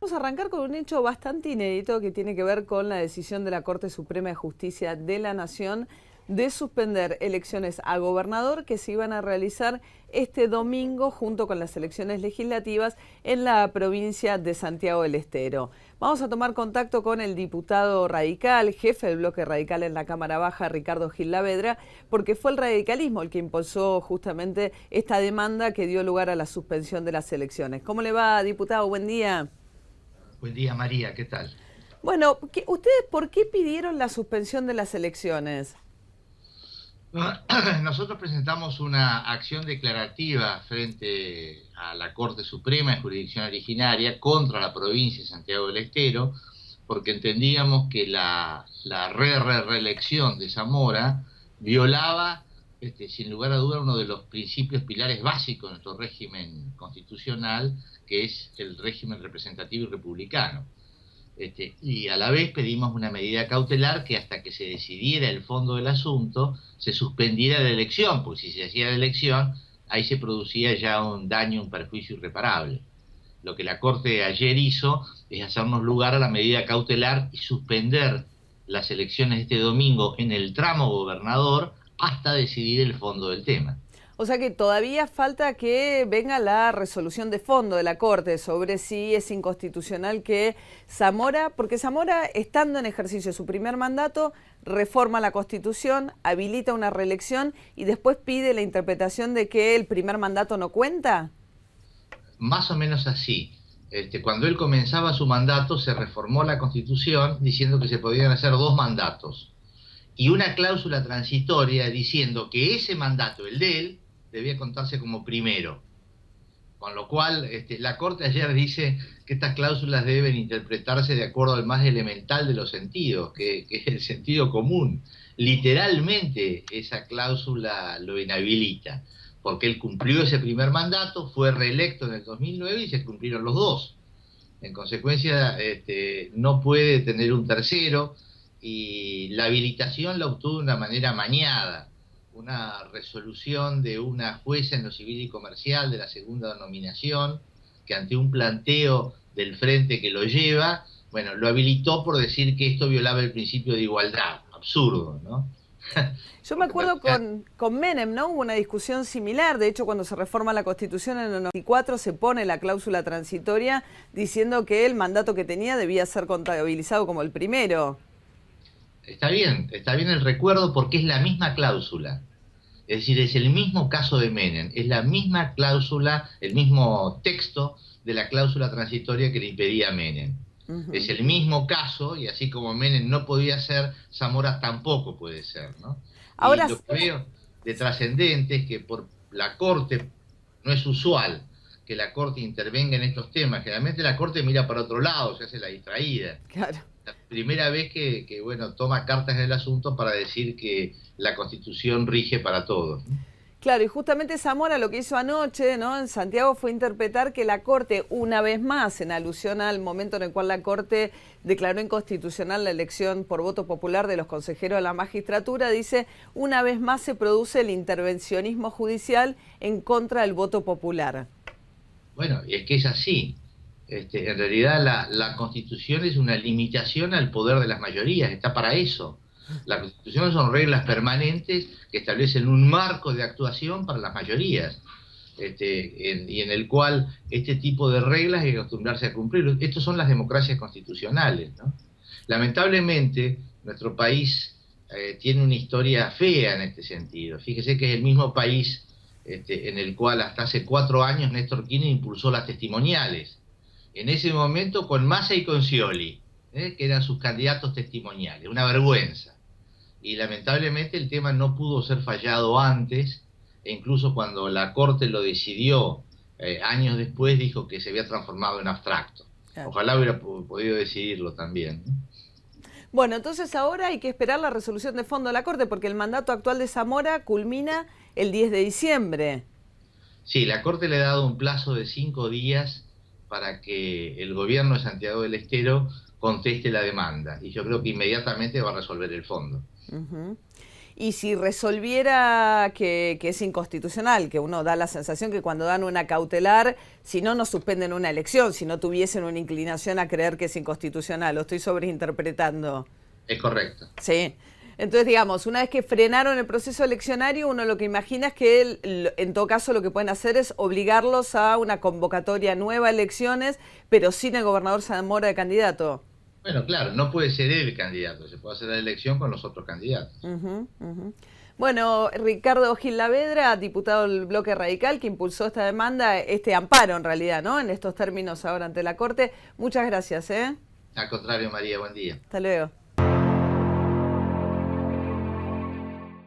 Vamos a arrancar con un hecho bastante inédito que tiene que ver con la decisión de la Corte Suprema de Justicia de la Nación de suspender elecciones a gobernador que se iban a realizar este domingo junto con las elecciones legislativas en la provincia de Santiago del Estero. Vamos a tomar contacto con el diputado radical, jefe del bloque radical en la Cámara Baja, Ricardo Gil Lavedra, porque fue el radicalismo el que impulsó justamente esta demanda que dio lugar a la suspensión de las elecciones. ¿Cómo le va, diputado? Buen día. Buen día, María, ¿qué tal? Bueno, ¿ustedes por qué pidieron la suspensión de las elecciones? Nosotros presentamos una acción declarativa frente a la Corte Suprema de Jurisdicción Originaria contra la provincia de Santiago del Estero, porque entendíamos que la reelección de Zamora violaba, sin lugar a duda, uno de los principios pilares básicos de nuestro régimen constitucional, que es el régimen representativo y republicano. Y a la vez pedimos una medida cautelar que hasta que se decidiera el fondo del asunto se suspendiera la elección, porque si se hacía la elección ahí se producía ya un daño, un perjuicio irreparable. Lo que la Corte ayer hizo es hacernos lugar a la medida cautelar y suspender las elecciones este domingo en el tramo gobernador hasta decidir el fondo del tema. O sea que todavía falta que venga la resolución de fondo de la Corte sobre si es inconstitucional que Zamora, porque Zamora, estando en ejercicio de su primer mandato, reforma la Constitución, habilita una reelección y después pide la interpretación de que el primer mandato no cuenta. Más o menos así. Cuando él comenzaba su mandato se reformó la Constitución diciendo que se podían hacer 2 mandatos y una cláusula transitoria diciendo que ese mandato, el de él, debía contarse como primero. Con lo cual, la Corte ayer dice que estas cláusulas deben interpretarse de acuerdo al más elemental de los sentidos, que es el sentido común. Literalmente, esa cláusula lo inhabilita, porque él cumplió ese primer mandato, fue reelecto en el 2009 y se cumplieron los 2. En consecuencia, no puede tener un tercero, y la habilitación la obtuvo de una manera amañada. Una resolución de una jueza en lo civil y comercial de la segunda nominación, que ante un planteo del frente que lo lleva, bueno, lo habilitó por decir que esto violaba el principio de igualdad. Absurdo, ¿no? Yo me acuerdo con Menem, ¿no? Hubo una discusión similar. De hecho, cuando se reforma la Constitución en el 94 se pone la cláusula transitoria diciendo que el mandato que tenía debía ser contabilizado como el primero. Está bien el recuerdo porque es la misma cláusula. Es decir, es el mismo caso de Menem, es la misma cláusula, el mismo texto de la cláusula transitoria que le impedía a Menem. Es el mismo caso, y así como Menem no podía ser, Zamora tampoco puede ser, ¿no? Y Ahora, lo que veo de trascendente es que por la Corte, no es usual que la Corte intervenga en estos temas, generalmente la Corte mira para otro lado, se hace la distraída. claro. La primera vez que bueno, toma cartas en el asunto para decir que la Constitución rige para todos, ¿no? Claro, y justamente Zamora lo que hizo anoche, ¿no? En Santiago fue interpretar que la Corte, una vez más, en alusión al momento en el cual la Corte declaró inconstitucional la elección por voto popular de los consejeros de la magistratura, dice, una vez más se produce el intervencionismo judicial en contra del voto popular. Bueno, y es que es así. En realidad la Constitución es una limitación al poder de las mayorías, está para eso. La Constitución son reglas permanentes que establecen un marco de actuación para las mayorías, y en el cual este tipo de reglas hay que acostumbrarse a cumplir. Estas son las democracias constitucionales, ¿no? Lamentablemente, nuestro país tiene una historia fea en este sentido. Fíjese que es el mismo país en el cual hasta hace 4 años Néstor Kirchner impulsó las testimoniales. En ese momento con Massa y con Scioli, que eran sus candidatos testimoniales. Una vergüenza. Y lamentablemente el tema no pudo ser fallado antes, e incluso cuando la Corte lo decidió años después dijo que se había transformado en abstracto. Claro. Ojalá hubiera podido decidirlo también, ¿no? Bueno, entonces ahora hay que esperar la resolución de fondo de la Corte, porque el mandato actual de Zamora culmina el 10 de diciembre. Sí, la Corte le ha dado un plazo de 5 días para que el gobierno de Santiago del Estero conteste la demanda, y yo creo que inmediatamente va a resolver el fondo. y si resolviera que es inconstitucional, que uno da la sensación que cuando dan una cautelar, si no, no suspenden una elección, si no tuviesen una inclinación a creer que es inconstitucional. Lo estoy sobreinterpretando. Es correcto. Sí. Entonces, digamos, una vez que frenaron el proceso eleccionario, uno lo que imagina es que en todo caso lo que pueden hacer es obligarlos a una convocatoria nueva a elecciones, pero sin el gobernador Zamora de candidato. Bueno, claro, no puede ser él el candidato, se puede hacer la elección con los otros candidatos. Bueno, Ricardo Gil Lavedra, diputado del Bloque Radical, que impulsó esta demanda, este amparo en realidad, ¿no? En estos términos ahora ante la Corte. Muchas gracias, ¿eh? Al contrario, María, buen día. Hasta luego.